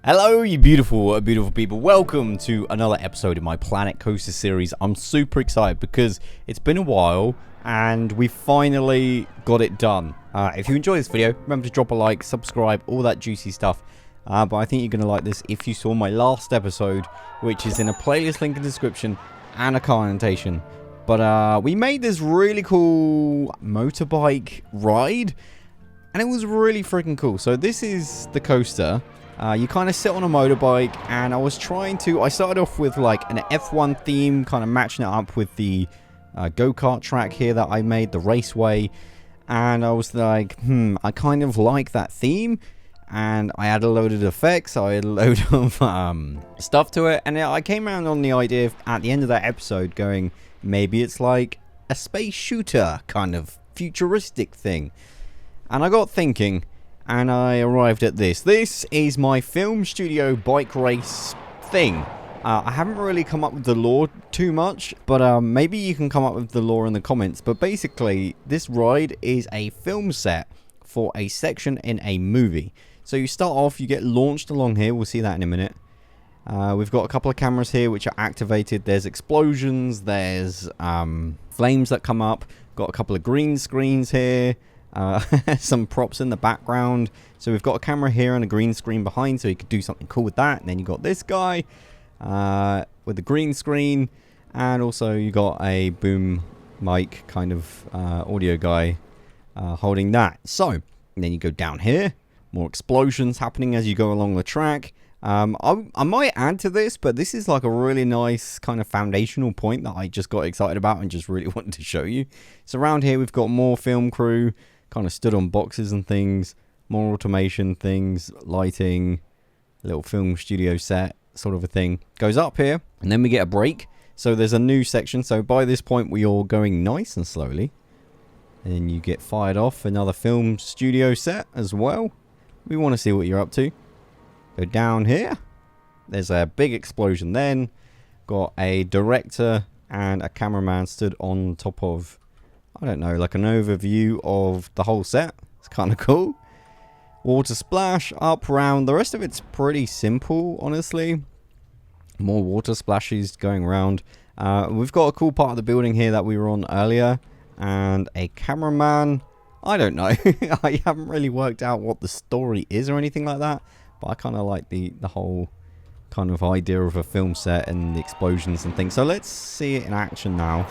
Hello, you beautiful, beautiful people. Welcome to another episode of my Planet Coaster series. I'm super excited because it's been a while and we finally got it done. If you enjoy this video, remember to drop a like, subscribe, all that juicy stuff. But I think you're going to like this if you saw my last episode, which is in a playlist link in the description and a car annotation. But we made this really cool motorbike ride and it was really freaking cool. So this is the coaster. You kind of sit on a motorbike, and I started off with like an F1 theme, kind of matching it up with the go-kart track here that I made, the raceway, and I was like, I kind of like that theme, and I added a load of effects, I had a load of stuff to it, and I came around on the idea of, at the end of that episode going, maybe it's like a space shooter kind of futuristic thing, and I got thinking, and I arrived at this. This is my film studio bike race thing. I haven't really come up with the lore too much, but maybe you can come up with the lore in the comments. But basically, this ride is a film set for a section in a movie. So you start off, you get launched along here. We'll see that in a minute. We've got a couple of cameras here which are activated. There's explosions. There's flames that come up. Got a couple of green screens here. Some props in the background. So we've got a camera here and a green screen behind, so you could do something cool with that. And then you got this guy with the green screen, and also you got a boom mic kind of audio guy holding that. So and then you go down here, more explosions happening as you go along the track. I might add to this, but this is like a really nice kind of foundational point that I just got excited about and just really wanted to show you. So around here we've got more film crew kind of stood on boxes and things, more automation things, lighting, little film studio set sort of a thing. Goes up here and then we get a break. So there's a new section. So by this point we're all going nice and slowly. And then you get fired off another film studio set as well. We want to see what you're up to. Go down here. There's a big explosion then. Got a director and a cameraman stood on top of, I don't know, like an overview of the whole set. It's kind of cool. Water splash up around. The rest of it's pretty simple, honestly. More water splashes going around. We've got a cool part of the building here that we were on earlier. And a cameraman. I don't know. I haven't really worked out what the story is or anything like that. But I kind of like the whole kind of idea of a film set and the explosions and things. So let's see it in action now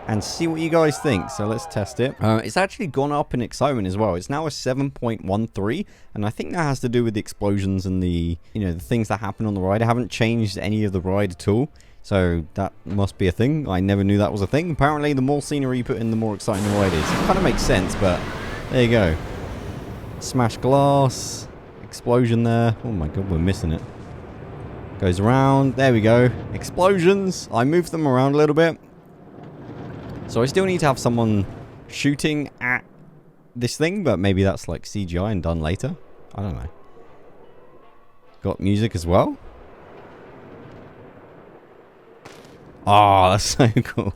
and see what you guys think. So let's test it. It's actually gone up in excitement as well. It's now a 7.13, and I think that has to do with the explosions and the, the things that happen on the ride. I haven't changed any of the ride at all, so that must be a thing. I never knew that was a thing. Apparently, the more scenery you put in, the more exciting the ride is. It kind of makes sense, but there you go. Smash glass. Explosion there. Oh my god, we're missing it. Goes around. There we go. Explosions. I moved them around a little bit. So I still need to have someone shooting at this thing, but maybe that's like CGI and done later. I don't know. Got music as well. Oh, that's so cool.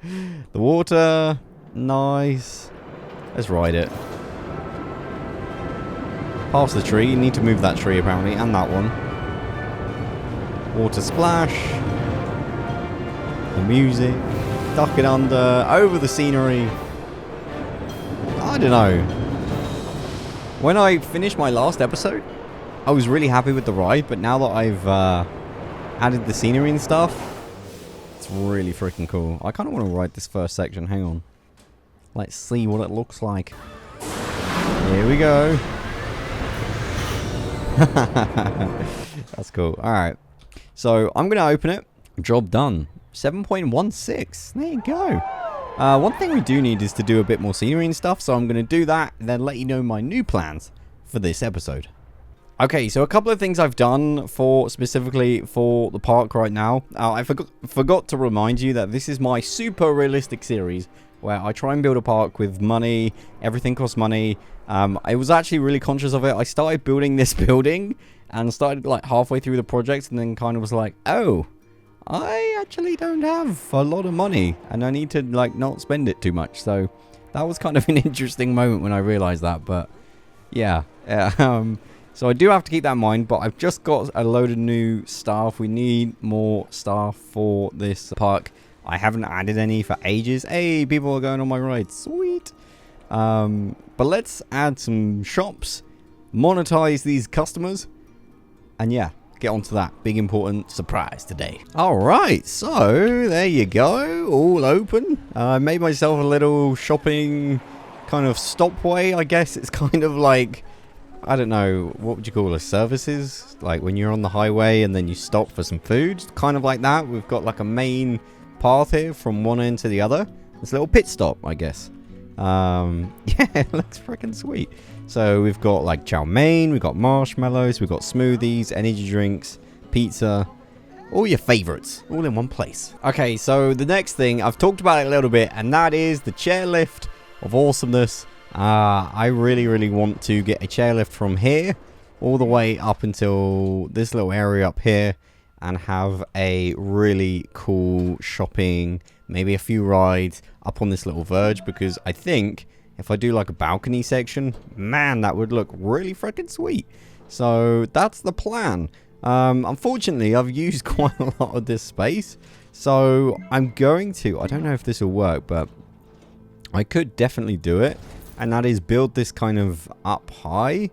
The water. Nice. Let's ride it. Past the tree. You need to move that tree apparently, and that one. Water splash. The music. Duck it under. Over the scenery. I don't know. When I finished my last episode, I was really happy with the ride, but now that I've added the scenery and stuff, it's really freaking cool. I kind of want to ride this first section. Hang on. Let's see what it looks like. Here we go. That's cool. Alright. So I'm going to open it. Job done. 7.16. There you go. One thing we do need is to do a bit more scenery and stuff. So I'm going to do that and then let you know my new plans for this episode. Okay, so a couple of things I've done specifically for the park right now. I forgot to remind you that this is my super realistic series where I try and build a park with money. Everything costs money. I was actually really conscious of it. I started building this building and started like halfway through the project and then kind of was like, oh, I actually don't have a lot of money and I need to like not spend it too much. So that was kind of an interesting moment when I realized that. But yeah, So I do have to keep that in mind, but I've just got a load of new staff. We need more staff for this park. I haven't added any for ages. Hey, people are going on my ride. Sweet. But let's add some shops, monetize these customers, and yeah, get onto that big important surprise today. All right, so there you go, all open. I made myself a little shopping kind of stopway, I guess. It's kind of like, I don't know, what would you call it, services? Like when you're on the highway and then you stop for some food, kind of like that. We've got like a main path here from one end to the other. It's a little pit stop, I guess. Yeah, it looks freaking sweet. So we've got like chow mein, we've got marshmallows, we've got smoothies, energy drinks, pizza, all your favorites, all in one place. Okay, so the next thing, I've talked about it a little bit, and that is the chairlift of awesomeness. I really want to get a chairlift from here all the way up until this little area up here and have a really cool shopping, maybe a few rides up on this little verge, because I think if I do like a balcony section, man, that would look really freaking sweet. So that's the plan. Unfortunately, I've used quite a lot of this space, so I'm going to, I don't know if this will work, but I could definitely do it, and that is build this kind of up high,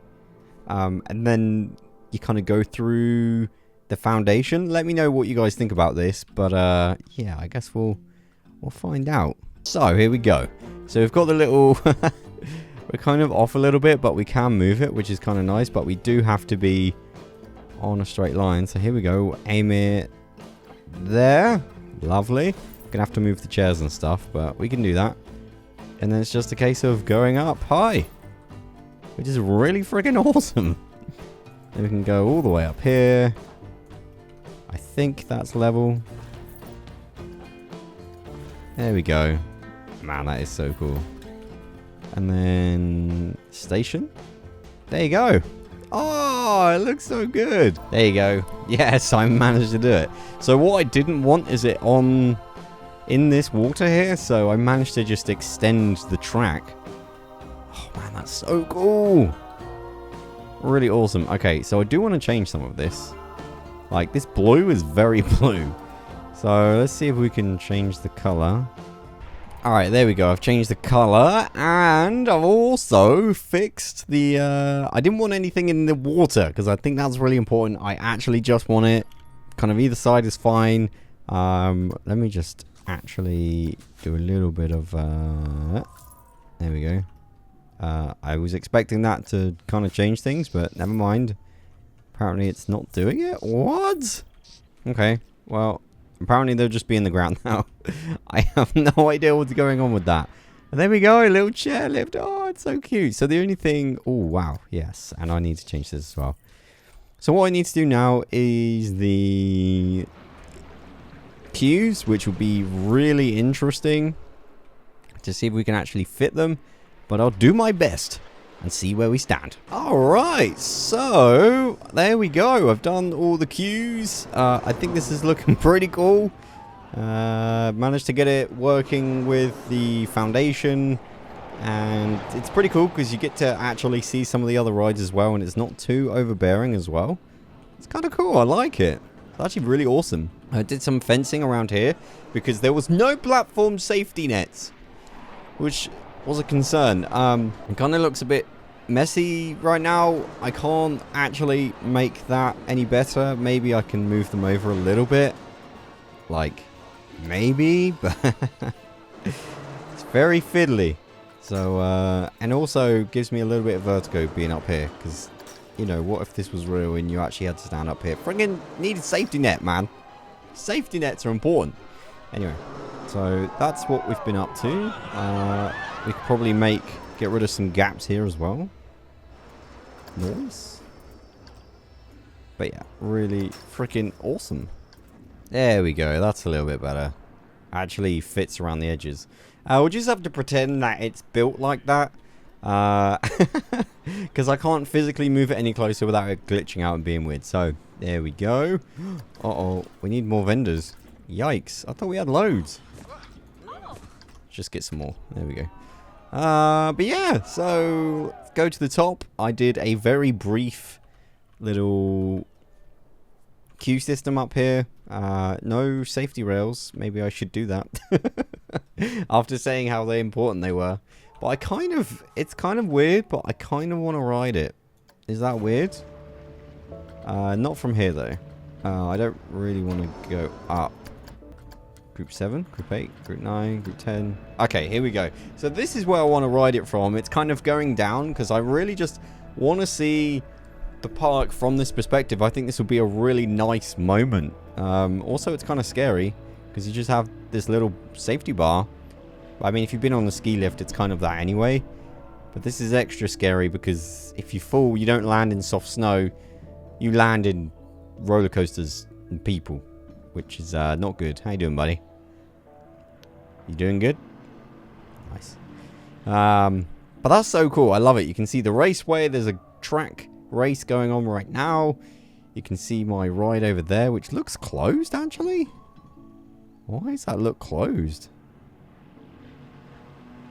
and then you kind of go through the foundation. Let me know what you guys think about this, but yeah, I guess we'll find out. So here we go. So we've got the little we're kind of off a little bit, but we can move it, which is kind of nice, but we do have to be on a straight line. So here we go, aim it there. Lovely. Gonna have to move the chairs and stuff, but we can do that. And then it's just a case of going up high, which is really freaking awesome. Then we can go all the way up here. I think that's level. There we go. Man, that is so cool. And then station. There you go. Oh, it looks so good. There you go. Yes, I managed to do it. So what I didn't want is it on in this water here, so I managed to just extend the track. Oh man, that's so cool. Really awesome. Okay, so I do want to change some of this. Like, this blue is very blue. So let's see if we can change the color. Alright, there we go. I've changed the color, and I've also fixed the I didn't want anything in the water, because I think that's really important. I actually just want it kind of either side is fine. Let me just actually do a little bit of there we go. I was expecting that to kind of change things, but never mind. Apparently it's not doing it. What? Okay, well, apparently they'll just be in the ground now. I have no idea what's going on with that. And there we go, a little chairlift. Oh, it's so cute. So the only thing, oh wow, yes, and I need to change this as well. So what I need to do now is the queues, which will be really interesting to see if we can actually fit them, but I'll do my best and see where we stand. Alright, so there we go. I've done all the queues. I think this is looking pretty cool. Managed to get it working with the foundation, and it's pretty cool because you get to actually see some of the other rides as well, and it's not too overbearing as well. It's kind of cool. I like it. It's actually really awesome. I did some fencing around here because there was no platform safety nets, which was a concern. It kind of looks a bit messy right now. I can't actually make that any better. Maybe I can move them over a little bit. Like, maybe, but it's very fiddly. So, and also gives me a little bit of vertigo being up here, because, you know, what if this was real and you actually had to stand up here? Friggin' need a safety net, man. Safety nets are important. Anyway, so that's what we've been up to. We could probably get rid of some gaps here as well. Nice. But yeah, really freaking awesome. There we go. That's a little bit better. Actually fits around the edges. We'll just have to pretend that it's built like that. Because I can't physically move it any closer without it glitching out and being weird. So, there we go. Uh-oh. We need more vendors. Yikes. I thought we had loads. Just get some more. There we go. But yeah, so go to the top. I did a very brief little queue system up here. No safety rails. Maybe I should do that. After saying how important they were. But it's kind of weird, but I kind of want to ride it. Is that weird? Not from here though. I don't really want to go up. Group 7, Group 8, Group 9, Group 10. Okay, here we go. So this is where I want to ride it from. It's kind of going down because I really just want to see the park from this perspective. I think this will be a really nice moment. Also, it's kind of scary because you just have this little safety bar. I mean, if you've been on the ski lift, it's kind of that anyway. But this is extra scary because if you fall, you don't land in soft snow. You land in roller coasters and people, which is not good. How you doing, buddy? You doing good? Nice. But that's so cool. I love it. You can see the raceway. There's a track race going on right now. You can see my ride over there, which looks closed, actually. Why does that look closed?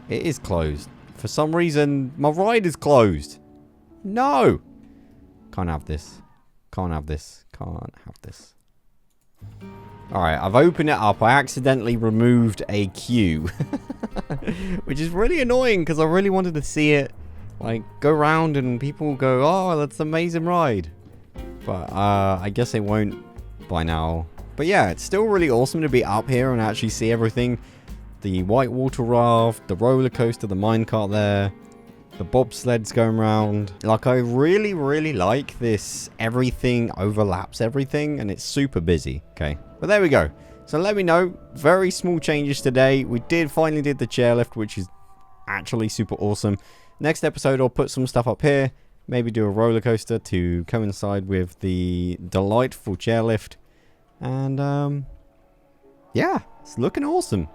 It is closed. For some reason, my ride is closed. No! Can't have this. Can't have this. Can't have this. Alright, I've opened it up. I accidentally removed a queue. Which is really annoying because I really wanted to see it. Like, go around and people go, oh, that's an amazing ride. But I guess they won't by now. But yeah, it's still really awesome to be up here and actually see everything. The whitewater raft, the roller coaster, the minecart there. The bobsleds going around. Like, I really, really like this. Everything overlaps everything and it's super busy. Okay, but there we go. So let me know. Very small changes today. We finally did the chairlift, which is actually super awesome. Next episode, I'll put some stuff up here. Maybe do a roller coaster to coincide with the delightful chairlift. And, yeah, it's looking awesome.